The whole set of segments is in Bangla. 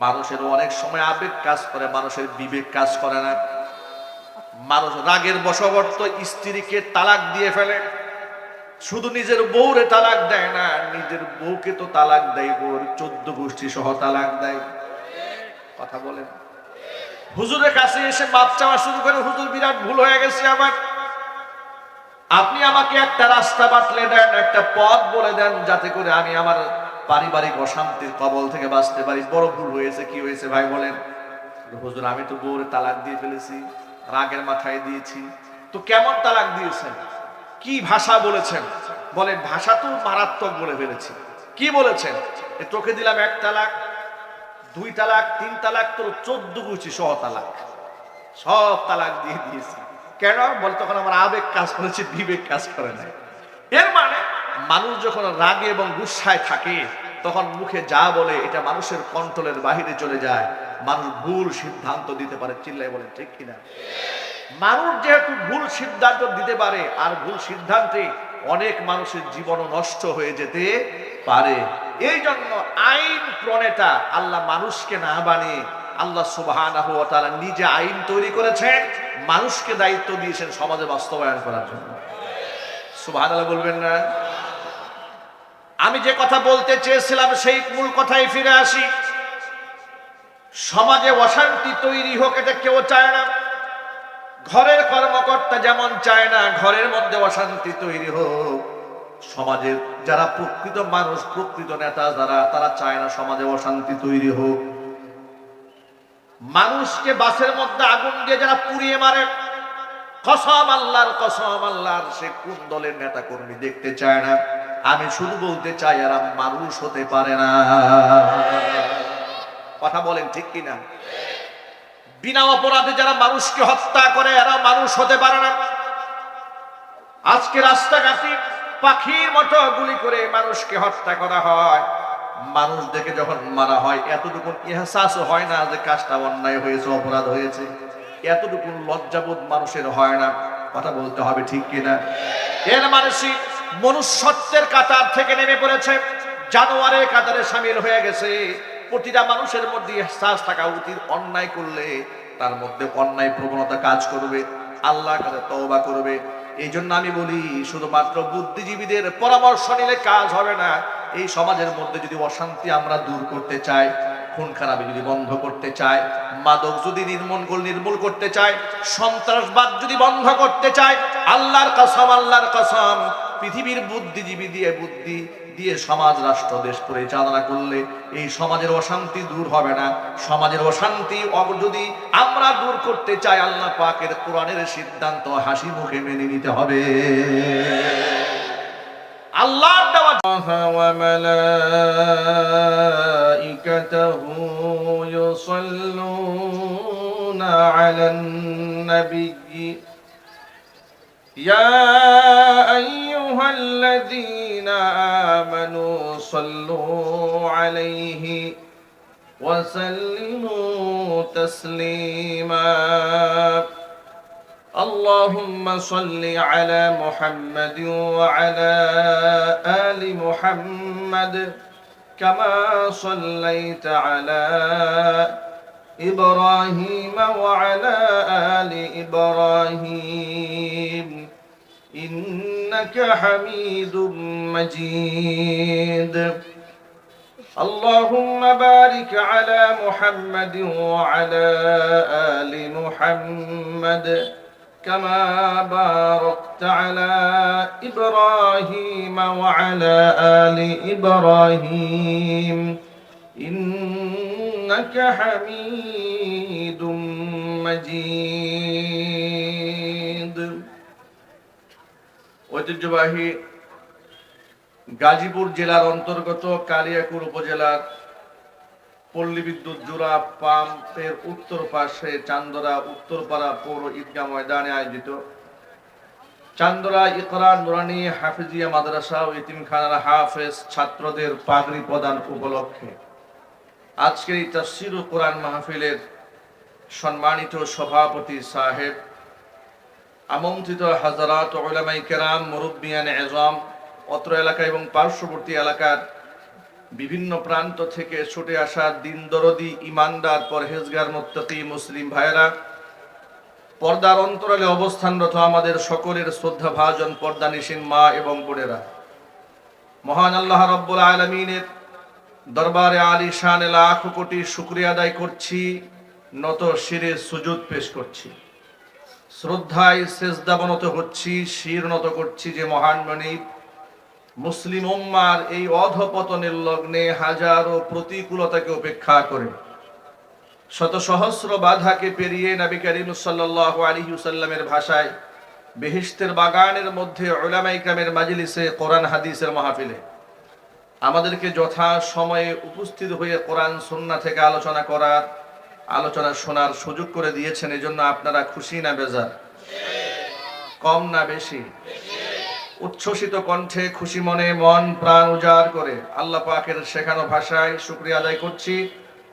মানুষের অনেক সময় আবেগ কাজ করে, মানুষের বিবেক কাজ করে না। মানুষ রাগের বশবর্ত স্ত্রীকে তালাক দিয়ে ফেলে, শুধু নিজের বউরে তালাক দেয় না, নিজের বউকে তো তালাক দেয়, বউর 14 গোষ্ঠী সহ তালাক দেয়। কথা বলেন। হুজুরের কাছে এসে মাপ চাওয়া শুরু করে, হুজুর বিরাট ভুল হয়ে গেছে আমার, আপনি আমাকে একটা রাস্তা বাতলে দেন, একটা পথ বলে দেন, যাতে করে আমি আমার পারিবারিক অশান্তির কবল থেকে বাঁচতে পারি। বড় ভুল হয়েছে। কি হয়েছে ভাই বলেন? হুজুর আমি তো বউরে তালাক দিয়ে ফেলেছি, রাগের মাথায় দিয়েছি। তো কেমন তালাক দিয়েছেন, কি ভাষা বলেছেন? বলেন ভাষা তো মারাত্মক বলে ফেলেছি। কি বলেছেন? তোকে দিলাম 1 তালাক, 2 তালাক, 3 তালাক, তোর 14 গোষ্ঠী সহ তালাক, সব তালাক দিয়ে দিয়েছি। কেন? বল তখন আমার আবেগ কাজ করেছে, বিবেক কাজ করে নাই। এর মানে মানুষ যখন রাগে এবং গুসায় থাকে, তখন মুখে যা বলে এটা মানুষের কন্ট্রোলের বাহিরে চলে যায়, মানুষ ভুল সিদ্ধান্ত দিতে পারে। চিল্লাই বলেন ঠিক কিনা? মানুষ যেহেতু ভুল সিদ্ধান্ত দিতে পারে, আর ভুল সিদ্ধান্তে অনেক মানুষের জীবনও নষ্ট হয়ে যেতে পারে। এই জন্য আইন প্রণেতা আল্লাহ মানুষকে না বানিয়ে আল্লাহ সুবহানাহু ওয়া তাআলা নিজে আইন তৈরি করেছেন, মানুষকে দায়িত্ব দিয়েছেন সমাজে বাস্তবায়ন করার জন্য। সুবহানাল্লাহ বলবেন না? আমি যে কথা বলতে চেয়েছিলাম সেই মূল কথায় ফিরে আসি। সমাজে অশান্তি তৈরি হোক এটা কেউ চায় না। ঘরের কর্মকর্তা যেমন চায় না ঘরের মধ্যে অশান্তি তৈরি হোক, সমাজের যারা প্রকৃত মানুষ, প্রকৃত নেতা যারা, তারা চায় না সমাজে অশান্তি তৈরি হোক। মানুষকে বাসের মধ্যে আগুন দিয়ে যারা পুড়িয়ে মারে, কসম আল্লাহর, কসম আল্লাহর, সে কোন দলের নেতা কর্মী দেখতে চায় না। আমি শুধু বলতে চাই এরা মানুষ হতে পারে না। কথা বলেন ঠিক কিনা? বিনা অপরাধে যারা মানুষকে হত্যা করে এরা মানুষ হতে পারে না। আজকে রাস্তাঘাটে পাখির মতো গুলি করে মানুষকে হত্যা করা হয়, মানুষ দেখে যখন মারা হয় এতটুকু ইহসাস হয় না যে কাজটা অন্যায় হয়েছে, অপরাধ হয়েছে। এতটুকু লজ্জাবোধ মানুষের হয় না। কথা বলতে হবে ঠিক কিনা? এর মানুষই মনুষ্যত্বের কাতার থেকে নেমে পড়েছে, জানোয়ারের কাতারে শামিল হয়ে গেছে। প্রতিটা মানুষের মধ্যে ইহসাস থাকা উচিত, অন্যায় করলে তার মধ্যে অন্যায় প্রবণতা কাজ করবে, আল্লাহর কাছে তওবা করবে। এই জন্য আমি বলি শুধুমাত্র বুদ্ধিজীবীদের পরামর্শ নিলে কাজ হবে না। এই সমাজের মধ্যে যদি অশান্তি আমরা দূর করতে চাই, খুন খারাপি যদি বন্ধ করতে চাই, মাদক যদি নির্মূল করতে চাই, সন্ত্রাসবাদ যদি বন্ধ করতে চাই, আল্লাহর কসম, আল্লাহর কসম, পৃথিবীর বুদ্ধিজীবী দিয়ে বুদ্ধি দিয়ে সমাজ রাষ্ট্র দেশ পরিচালনা করলে এই সমাজের অশান্তি দূর হবে না। সমাজের অশান্তি যদি আমরা দূর করতে চাই, আল্লাহ পাকের কোরআনের সিদ্ধান্ত হাসি মুখে মেনে নিতে হবে। আল্লাহর দেওয়া ওয়া মালাইকাতুহু ইউসাল্লুনা আলান নাবিয়্যি ইয়া আইয়ুহাল্লাযীনা আমানু সাল্লু আলাইহি ওয়া সাল্লিমু তাসলিমা। اللهم صل على محمد وعلى آل محمد كما صليت على إبراهيم وعلى آل إبراهيم إنك حميد مجيد. اللهم بارك على محمد وعلى آل محمد كما باركت على إبراهيم وعلى آل إبراهيم إنك حميد مجيد. ঐতিহ্যবাহী গাজীপুর জেলার অন্তর্গত কালিয়াকৈর উপজেলার পল্লী বিদ্যুৎ জোড়া পাম্পের উত্তর পাশে চান্দরা উত্তরপাড়া পৌর ঈদগাহ ময়দানে আয়োজিত চান্দরা ইকরা নুরানী হাফিজিয়া মাদ্রাসা ও ইতিমখানার হাফেজ ছাত্রদের পাগড়ি প্রদান উপলক্ষে আজকের এই তাফসীরুল কোরআন মাহফিলের সম্মানিত সভাপতি সাহেব, আমন্ত্রিত হাজারাত উলামায়ে কেরাম, মুরব্বিয়ান এযাম, অত্র এলাকা এবং পার্শ্ববর্তী এলাকার বিভিন্ন প্রান্ত থেকে ছুটে আসা দিন দরদি ইমানদার পরহেজগার মুত্তাকি মুসলিম ভাইরা, পর্দার অন্তরালে অবস্থানরত আমাদের সকলের শ্রদ্ধা ভাজন পর্দানিসীন মা এবং বোনেরা, মহান আল্লাহ রাব্বুল আলামিনের দরবারে আলিশান লাখ কোটি শুকরিয়া আদায় করছি, নত শিরে সুজুদ পেশ করছি, শ্রদ্ধায় সেজদাবনত হচ্ছি, শির নত করছি যে মহান মনিব মুসলিম উম্মার এই অধপতনের লগ্নে হাজারো প্রতিকূলতাকে উপেক্ষা করে শত সহস্র বাধাকে পেরিয়ে নবী করিম সাল্লাল্লাহু আলাইহি ওয়াসাল্লামের ভাষায় বেহেশতের বাগানের মধ্যে উলামায়ে কিরামের মাজলিসে কোরআন হাদিসের মাহফিলে আমাদেরকে যথা সময়ে উপস্থিত হয়ে কোরআন সুন্নাহ থেকে আলোচনা শোনার সুযোগ করে দিয়েছেন। এজন্য আপনারা খুশি না বেজার? কম না বেশি? উচ্ছ্বসিত কণ্ঠে খুশি মনে মন প্রাণ উজাড় করে আল্লাহ পাকের শেখানো ভাষায় শুকরিয়া আদায় করছি।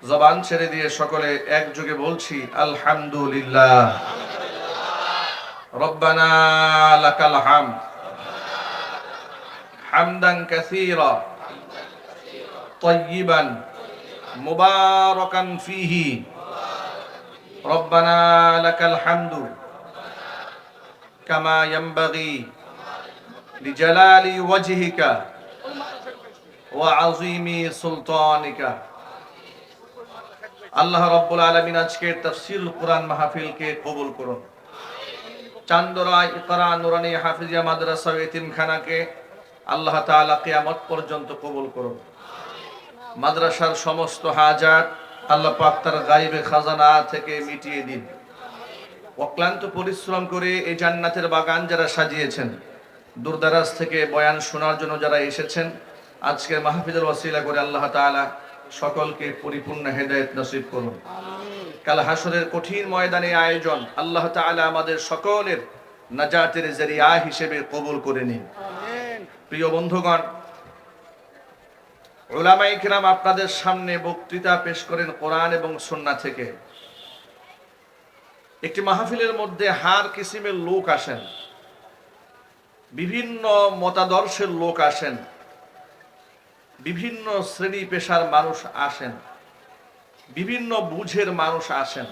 জবান ছেড়ে দিয়ে সকলে একযোগে বলছি আলহামদুলিল্লাহ। রব্বানা লাকাল হামদ হামদান কাসীরা তাইয়িবান মুবারাকান ফীহি। রব্বানা লাকাল হামদু কামা ইয়ানবাগি লিজালালি ওয়াজহিকা ওয়া আযীমি সুলতানিকা। আল্লাহ রাব্বুল আলামিন আজকের তাফসীরুল কুরআন মাহফিলকে কবুল করুন। চান্দরা ইকরা নুরানি হাফিজিয়া মাদ্রাসা ও এতিমখানাকে আল্লাহ তাআলা কিয়ামত পর্যন্ত কবুল করুন। মাদ্রাসার সমস্ত হাজাত আল্লাহ পাক তার গায়বে খাজানা থেকে মিটিয়ে দিন। অক্লান্ত পরিশ্রম করে এই জান্নাতের বাগান যারা সাজিয়েছেন, দূরদারাজ থেকে বয়ান শোনার জন্য যারা এসেছেন, আজকের মাহফিলের ওয়াসিলা করে আল্লাহ তাআলা সকলকে পরিপূর্ণ হেদায়েত নসিব করুন। কাল হাসরের কঠিন ময়দানে আয়োজন আল্লাহ তাআলা আমাদের সকলের নাজাতের জরিয়া হিসেবে কবুল করে নিন। প্রিয় বন্ধুগণ, উলামায়ে কিরাম আপনাদের সামনে বক্তৃতা পেশ করেন কোরআন এবং সুন্নাহ থেকে। একটি মাহফিলের মধ্যে হার কিসিমের লোক আসেন, বিভিন্ন মতাদর্শের লোক আসেন, বিভিন্ন শ্রেণী পেশার মানুষ আসেন, বিভিন্ন বুঝের মানুষ আসেন।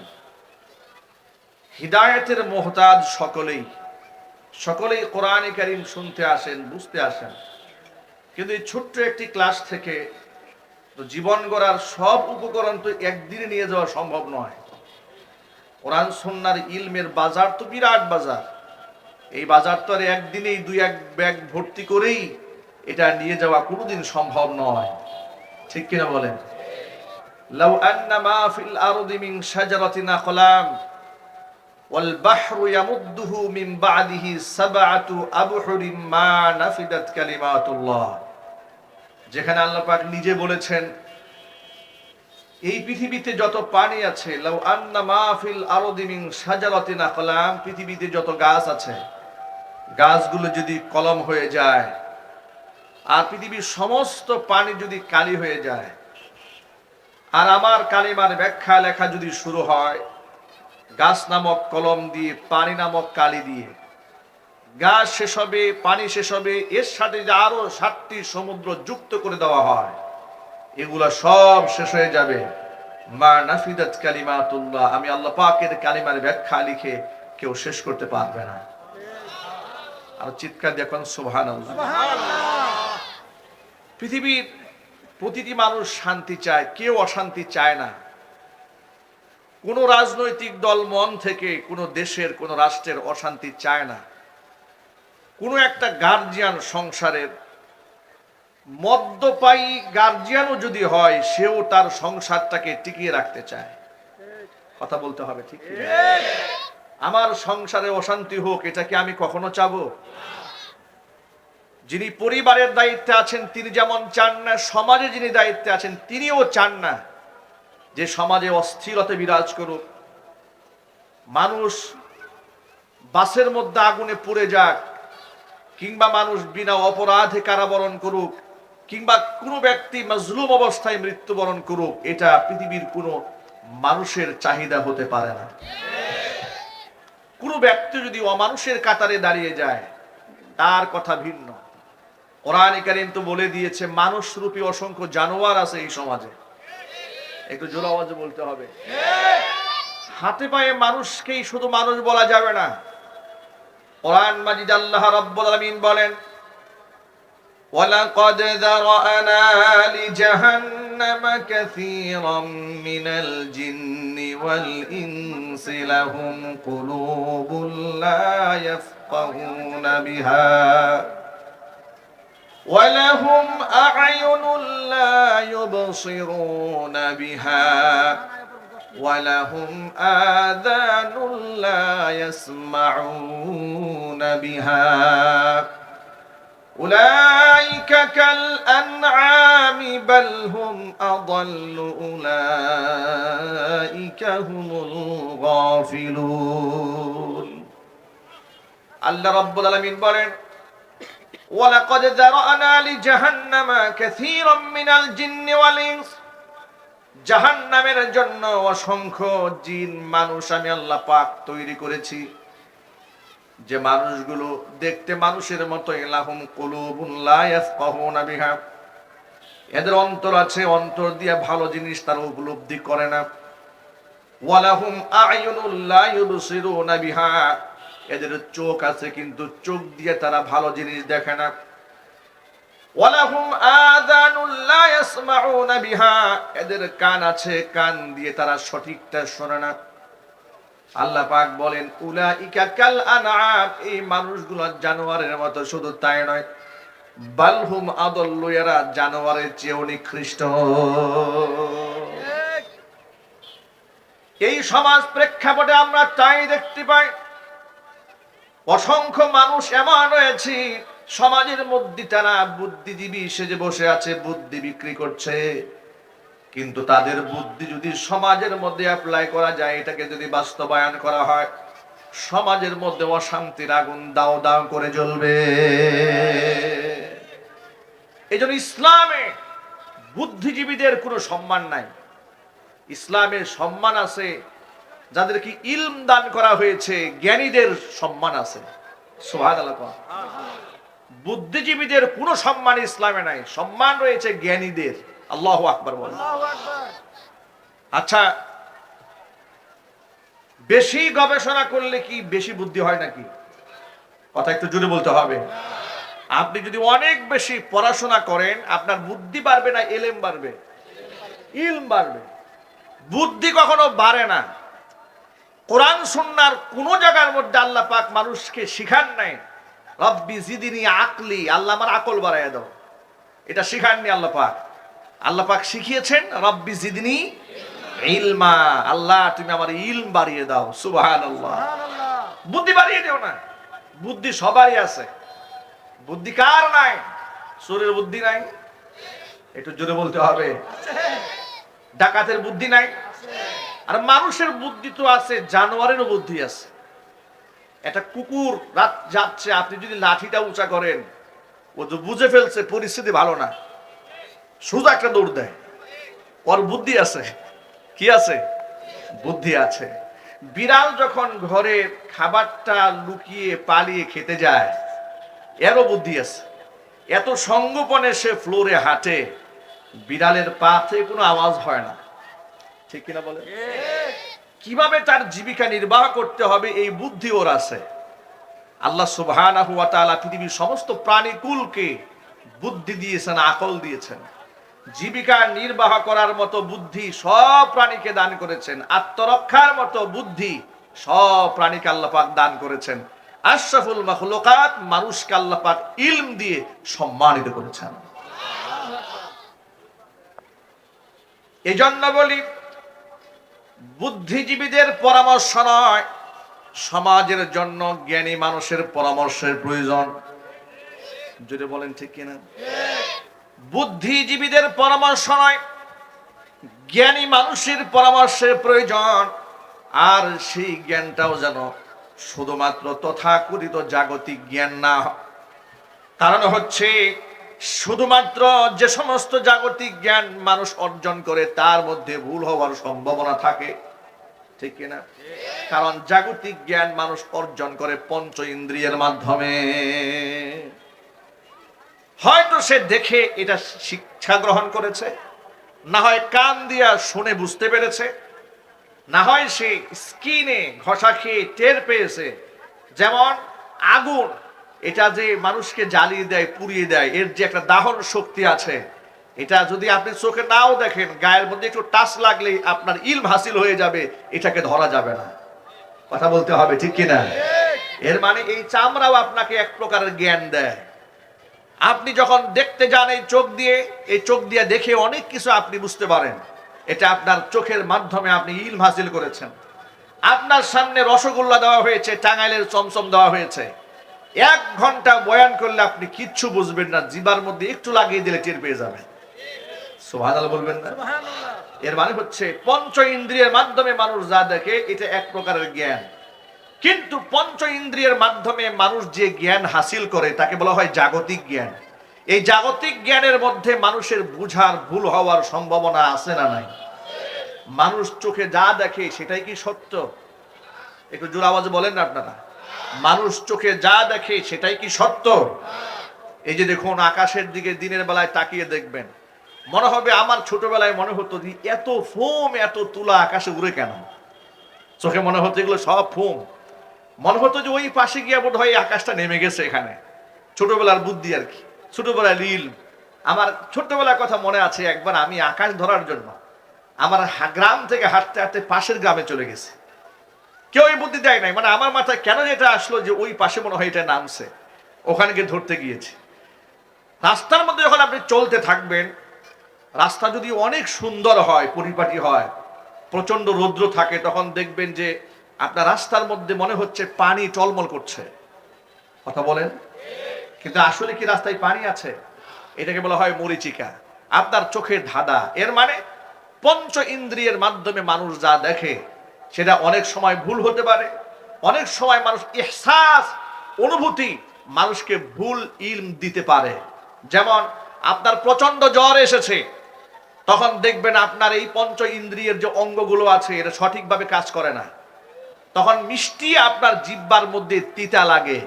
হিদায়াতের মোহতাজ সকলেই কোরআনে কারীম শুনতে আসেন, বুঝতে আসেন। কিন্তু এই ছোট্ট একটি ক্লাস থেকে তো জীবন গড়ার সব উপকরণ তো একদিনে নিয়ে যাওয়া সম্ভব নয়। কোরআন সুন্নাহর ইলমের বাজার তো বিরাট বাজার। এই বাজার তো আর একদিনেই দুই এক ব্যাগ ভর্তি করেই এটা নিয়ে যাওয়া কোনোদিন সম্ভব নয়, ঠিক কিনা বলেন? লাউ আন্না মা ফিল আরদি মিন শাজারাতিন আখলাম ওয়াল বাহরু ইয়ামুদ্দুহু মিন বা'দিহি সাবআতু আবহুরিম মা নাফিদাত কালিমাতুল্লাহ। যেখানে আল্লাহ পাক নিজে বলেছেন এই পৃথিবীতে যত পানি আছে, লাউ আন্না মা ফিল আরদি মিন শাজারাতিন আখলাম, পৃথিবীতে যত গাছ আছে, গাছগুলো যদি কলম হয়ে যায় আর পৃথিবীর সমস্ত পানি যদি কালি হয়ে যায়, আর আমার কালিমার ব্যাখ্যা লেখা যদি শুরু হয় গাছ নামক কলম দিয়ে, পানি নামক কালি দিয়ে, গাছ শেষ হবে, পানি শেষ হবে, এর সাথে যে আরো 7টি সমুদ্র যুক্ত করে দেওয়া হয়, এগুলা সব শেষ হয়ে যাবে। মা নাফিদাত কালিমাতুল্লাহ, আমি আল্লাহ পাকের কালিমার ব্যাখ্যা লিখে কেউ শেষ করতে পারবে না। আর চিৎকার দেখুন সুবহানাল্লাহ। পৃথিবীর প্রতিটি মানুষ শান্তি চায়, কেউ অশান্তি চায় না। কোন রাজনৈতিক দল মন থেকে কোন দেশের কোন রাষ্ট্রের অশান্তি চায় না। কোন একটা গার্জিয়ান সংসারের মদ্যপায়ী গার্জিয়ানও যদি হয়, সেও তার সংসারটাকে টিকিয়ে রাখতে চায়। কথা বলতে হবে, ঠিক? আমার সংসারে অশান্তি হোক, এটা কি আমি কখনো চাবো? যিনি পরিবারের দায়িত্বে আছেন তিনি যেমন চান না, সমাজে যিনি দায়িত্বে আছেন তিনিও চান না যে সমাজে অস্থিরতা বিরাজ করুক, মানুষ বাসের মধ্যে আগুনে পুড়ে যাক, কিংবা মানুষ বিনা অপরাধে কারাবরণ করুক, কিংবা কোনো ব্যক্তি মাজলুম অবস্থায় মৃত্যুবরণ করুক। এটা পৃথিবীর কোনো মানুষের চাহিদা হতে পারে না। কোনো ব্যক্তি যদি অমানুষের কাতারে দাঁড়িয়ে যায়, তার কথা ভিন্ন। কোরআনে কারীম তো বলে দিয়েছে মানুষ রূপী অসংখ্য জানোয়ার আছে এই সমাজে। একটু জোরে আওয়াজে বলতে হবে। হাতে পায়ে মানুষকেই শুধু মানুষ বলা যাবে না। কোরআন মাজিদ আল্লাহ রাব্বুল আলামিন বলেন, ওয়ালাকাদ যারানা লিজাহান্নামা কাসীরাম মিনাল জিন্নি ওয়াল ইনসি লাহুম কুলুবুন লা ইয়াফকাহুনা বিহা ওয়া লাহুম আ'য়ুনুন লা ইউবসিরুনা বিহা وَلَهُمْ آذَانٌ لَّا يَسْمَعُونَ بِهَا أُولَٰئِكَ كَالْأَنْعَامِ بَلْ هُمْ أَضَلُّ أُولَٰئِكَ هُمُ الْغَافِلُونَ আল্লাহ রাব্বুল আলামিন বলেন, وَلَقَدْ ذَرَأْنَا لِجَهَنَّمَ كَثِيرًا مِّنَ الْجِنِّ وَالْإِنسِ জাহান্নামের জন্য অসংখ্য জিন মানুষ আমি আল্লাহ পাক তৈরি করেছি, যে মানুষগুলো দেখতে মানুষের মতো। লাহুম কুলুবুন লা ইয়াফকাহুনা বিহা, এদের অন্তর আছে, অন্তর দিয়ে ভালো জিনিস তারা উপলব্ধি করে না। ওয়ালাহুম আ'য়ুনুন লা ইউবসিরুনা বিহা, এদের চোখ আছে কিন্তু চোখ দিয়ে তারা ভালো জিনিস দেখে না। ওয়ালাহুম আযানুন লা ইয়াসমাউনা বিহা, এদের কান আছে, কান দিয়ে তারা সঠিকটা শোনে না। আল্লাহ পাক বলেন, উলাইকা কাল আনআম, এই মানুষগুলো জানোয়ারের মতো। শুধু তাই নয়, বালহুম আদাল্লু, এরা জানোয়ারের চেয়েও নিকৃষ্ট। এই সমাজ প্রেক্ষাপটে আমরা তাই দেখতে পাই, অসংখ্য মানুষ এমন রয়েছে সমাজের মধ্যে তারা বুদ্ধিজীবী সেজে বসে আছে, বুদ্ধি বিক্রি করছে। কিন্তু তাদের বুদ্ধি যদি সমাজের মধ্যে অ্যাপ্লাই করা যায়, এটাকে যদি বাস্তবায়ন করা হয়, সমাজের মধ্যে অশান্তির আগুন দাও দাও করে জ্বলবে। এই জন্য ইসলামে বুদ্ধিজীবীদের কোনো সম্মান নাই। ইসলামের সম্মান আছে যাদেরকে ইলম দান করা হয়েছে, জ্ঞানীদের সম্মান আছে। সুবহানাল্লাহ। বুদ্ধিজীবীদের কোনো সম্মান ইসলামে নাই, সম্মান রয়েছে জ্ঞানীদের। আল্লাহু আকবার বলেন। আচ্ছা, বেশি গবেষণা করলে কি বেশি বুদ্ধি হয় নাকি? কথা একটু জোরে বলতে হবে। আপনি যদি অনেক বেশি পড়াশোনা করেন, আপনার বুদ্ধি বাড়বে না ইলম বাড়বে? ইলম বাড়বে। বুদ্ধি কখনো বাড়ে না। কোরআন সুন্নাহর কোন জায়গার মধ্যে আল্লাহ পাক মানুষকে শিখান নাই রব্বি জিদনি আকলি, আল্লাহ আমার আকল বাড়াইয়া দাও, এটা শিখাননি আল্লাহ পাক। আল্লাহ পাক শিখিয়েছেন রব্বি জিদনি ইলমা, আল্লাহ তুমি আমার ইলম বাড়িয়ে দাও। সুবহানাল্লাহ। বুদ্ধি বাড়িয়ে দিও না। বুদ্ধি সবারই আছে, বুদ্ধি কার নাই? চোরের বুদ্ধি নাই? একটু জোরে বলতে হবে। ডাকাতের বুদ্ধি নাই? আর মানুষের বুদ্ধি তো আছে, জানোয়ারেরও বুদ্ধি আছে। একটা কুকুর রাত যাচ্ছে, আপনি যদি লাঠিটা উঁচা করেন, ও তো বুঝে ফেলছে পরিস্থিতি ভালো না, সোজা একটা দৌড় দেয়। ওর বুদ্ধি আছে। কি আছে? বুদ্ধি আছে। বিড়াল যখন ঘরে খাবারটা লুকিয়ে পালিয়ে খেতে যায়, এরও বুদ্ধি আছে। এত সঙ্গোপনে সে ফ্লোরে হাঁটে, বিড়ালের পা থেকে কোনো আওয়াজ হয় না। ঠিক কিনা বলে? কিভাবে তার জীবিকা নির্বাহ করতে হবে এই বুদ্ধি ওর আছে। আল্লাহ সুবহানাহু ওয়া তাআলা পৃথিবীর সমস্ত প্রাণীকুলকে বুদ্ধি দিয়েছেন, আকল দিয়েছেন। জীবিকা নির্বাহ করার মতো বুদ্ধি সব প্রাণীকে দান করেছেন। আত্মরক্ষার মতো বুদ্ধি সব প্রাণীকে আল্লাহ পাক দান করেছেন। আশরাফুল মাখলুকাত মানুষকে আল্লাহ পাক ইলম দিয়ে সম্মানিত করেছেন। এজন্য বলি, বুদ্ধিজীবীদের পরামর্শ নয়, সমাজের জন্য জ্ঞানী মানুষের পরামর্শের প্রয়োজন। যদি বলেন ঠিক কিনা? বুদ্ধিজীবীদের পরামর্শ নয়, জ্ঞানী মানুষের পরামর্শের প্রয়োজন। আর সেই জ্ঞানটাও যেন শুধুমাত্র তথাকথিত জাগতিক জ্ঞান না। কারণ হচ্ছে, শুধুমাত্র যে সমস্ত জাগতিক জ্ঞান মানুষ অর্জন করে তার মধ্যে ভুল হওয়ার সম্ভাবনা থাকে। ঠিক কিনা? কারণ জাগতিক জ্ঞান মানুষ অর্জন করে পঞ্চ ইন্দ্রিয়ের মাধ্যমে। হয়তো সে দেখে এটা শিক্ষা গ্রহণ করেছে, না হয় কান দিয়া শুনে বুঝতে পেরেছে, না হয় সে স্কিনে ঘষা খেয়ে টের পেয়েছে। যেমন আগুন, এটা যে মানুষকে জ্বালিয়ে দেয়, পুড়িয়ে দেয়, এর যে একটা দাহন শক্তি আছে, এটা যদি আপনি চোখে নাও দেখেন, গায়ের মধ্যে একটু টাচ লাগলেই আপনার ইলম হাসিল হয়ে যাবে, এটাকে ধরা যাবে না। কথা বলতে হবে, ঠিক কিনা? এর মানে এই চামড়াও আপনাকে এক প্রকারের জ্ঞান দেয়। আপনি যখন দেখতে যান এই চোখ দিয়ে দেখে অনেক কিছু আপনি বুঝতে পারেন, এটা আপনার চোখের মাধ্যমে আপনি ইলম হাসিল করেছেন। আপনার সামনে রসগোল্লা দেওয়া হয়েছে, টাঙ্গাইলের চমচম দেওয়া হয়েছে, 1 ঘন্টা বয়ান করলে আপনি কিচ্ছু বুঝবেন না, জিবার মধ্যে একটু লাগিয়ে দিলে টের পেয়ে যাবেন। সুবহানাল্লাহ বলবেন না? এর মানে হচ্ছে পঞ্চ ইন্দ্রিয়ের মাধ্যমে মানুষ যা দেখে এটা এক প্রকারের জ্ঞান। কিন্তু পঞ্চ ইন্দ্রিয়ের মাধ্যমে মানুষ যে জ্ঞান হাসিল করে তাকে বলা হয় জাগতিক জ্ঞান। এই জাগতিক জ্ঞানের মধ্যে মানুষের বুঝার ভুল হওয়ার সম্ভাবনা আছে না নাই? মানুষ চোখে যা দেখে সেটাই কি সত্য? একটু জোর আওয়াজে বলেন না আপনারা। মানুষ চোখে যা দেখে সেটাই কি সত্য? এই যে দেখুন, আকাশের দিকে দিনের বেলায় তাকিয়ে দেখবেন, মনে হবে, আমার ছোটবেলায় মনে হতো যে এত ফোম, এত তুলা আকাশে উড়ে কেন? চোখে মনে হতো এগুলো সব ফোম। মনে হতো যে ওই পাশে গিয়ে বোধ হয় আকাশটা নেমে গেছে এখানে। ছোটবেলার বুদ্ধি আর কি, ছোটবেলার লীল। আমার ছোটবেলার কথা মনে আছে, একবার আমি আকাশ ধরার জন্য আমার গ্রাম থেকে হাঁটতে হাঁটতে পাশের গ্রামে চলে গেছে। কেউ এই বুদ্ধি দেয় নাই, মানে আমার মাথায় কেন যেটা আসলো যে ওই পাশে মনে হয় এটা নামছে, ওখানে গিয়ে ধরতে গিয়েছি। রাস্তার মধ্যে যখন আপনি চলতে থাকবেন, রাস্তা যদি অনেক সুন্দর হয়, পরিপাটি হয়, প্রচন্ড রৌদ্র থাকে, তখন দেখবেন যে আপনার রাস্তার মধ্যে মনে হচ্ছে পানি টলমল করছে। কথা বলেন? কিন্তু আসলে কি রাস্তায় পানি আছে? এটাকে বলা হয় মরিচিকা, আপনার চোখের ধাঁধা। এর মানে পঞ্চ ইন্দ্রিয়ের মাধ্যমে মানুষ যা দেখে সেটা অনেক সময় ভুল হতে পারে। অনেক সময় মানুষ ইহসাস, অনুভূতি মানুষকে ভুল ইলম দিতে পারে। যেমন আপনার প্রচন্ড জ্বর এসেছে, তখন দেখবেন আপনার এই পঞ্চ ইন্দ্রিয়ের যে অঙ্গগুলো আছে এটা সঠিকভাবে কাজ করে না, তখন মিষ্টি আপনার জিহ্বার মধ্যে তিতা লাগে।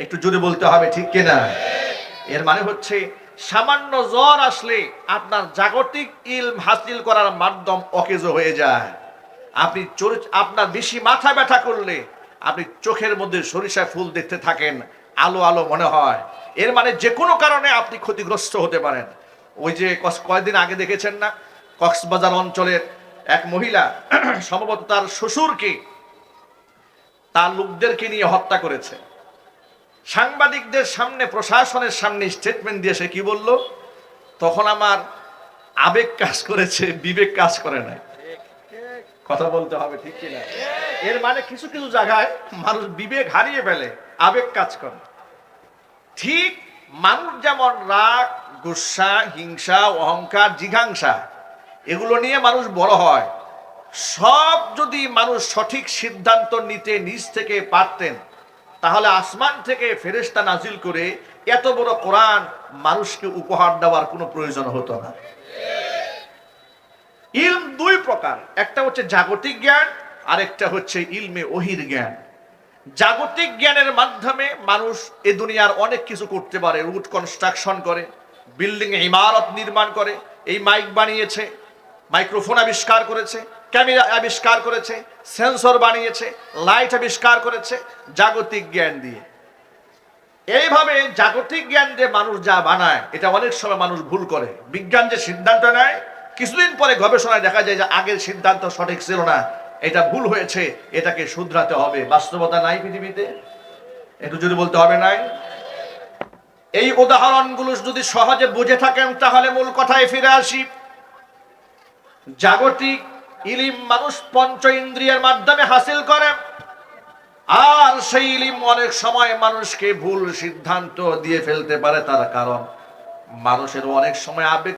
একটু জোরে বলতে হবে, ঠিক কিনা? এর মানে হচ্ছে সামান্য জ্বর আসলে আপনার জাগতিক ইলম হাসিল করার মাধ্যম অকেজো হয়ে যায়। আপনার বেশি মাথা ব্যথা করলে আপনি চোখের মধ্যে সরিষা ফুল দেখতে থাকেন, আলো আলো মনে হয়। এর মানে যে কোনো কারণে আপনি ক্ষতিগ্রস্ত হতে পারেন। ওই যে কয়েকদিন আগে দেখেছেন না, কক্সবাজার অঞ্চলের এক মহিলা সম্ভবত তার শ্বশুরকে তার লোকদেরকে নিয়ে হত্যা করেছে। সাংবাদিকদের সামনে, প্রশাসনের সামনে স্টেটমেন্ট দিয়ে সে কি বলল? তখন আমার আবেগ কাজ করেছে, বিবেক কাজ করে নাই। কথা বলতে হবে, ঠিক কিনা? এর মানে কিছু কিছু জায়গায় মানুষ বিবেক হারিয়ে ফেলে, আবেগ কাজ করে। ঠিক মানুষ যেমন রাগ, গুসা, হিংসা, অহংকার, জিঘাংসা, এগুলো নিয়ে মানুষ বড় হয়। সব যদি মানুষ সঠিক সিদ্ধান্ত নিতে নিজ থেকে পারতেন, তাহলে আসমান থেকে ফেরেশতা নাজিল করে এত বড় কোরআন মানুষকে উপহার দেওয়ার কোনো প্রয়োজন হতো না। ইলম 2 প্রকার, একটা হচ্ছে জাগতিক জ্ঞান, আর একটা হচ্ছে ইলমে ওহির জ্ঞান। জাগতিক জ্ঞানের মাধ্যমে মানুষ এ দুনিয়ার অনেক কিছু করতে পারে। রুট কনস্ট্রাকশন করে, বিল্ডিং ইমারত নির্মাণ করে, এই মাইক বানিয়েছে, মাইক্রোফোন আবিষ্কার করেছে, ক্যামেরা আবিষ্কার করেছে, সেন্সর বানিয়েছে, লাইট আবিষ্কার করেছে জাগতিক জ্ঞান দিয়ে। এইভাবে জাগতিক জ্ঞান দিয়ে মানুষ যা বানায়, এটা অনেক সময় মানুষ ভুল করে। বিজ্ঞান যে সিদ্ধান্ত নেয়, কিছুদিন পরে গবেষণায় দেখা যায় যে আগের সিদ্ধান্ত সঠিক ছিল না, এটা ভুল হয়েছে, এটাকে শুধরাতে হবে। বাস্তবতা নাই পৃথিবীতে? একটু যদি বলতে হবে নাই? এই উদাহরণগুলো যদি সহজে বুঝে থাকেন, তাহলে মূল কথায় ফিরে আসি। জাগতিক ইলিম মানুষ পঞ্চ ইন্দ্রিয়ের মাধ্যমে হাসিল করে, আর সেই ইলিম অনেক সময় মানুষকে ভুল সিদ্ধান্ত দিয়ে ফেলতে পারে। তার কারণ মানুষের অনেক সময় আবেগ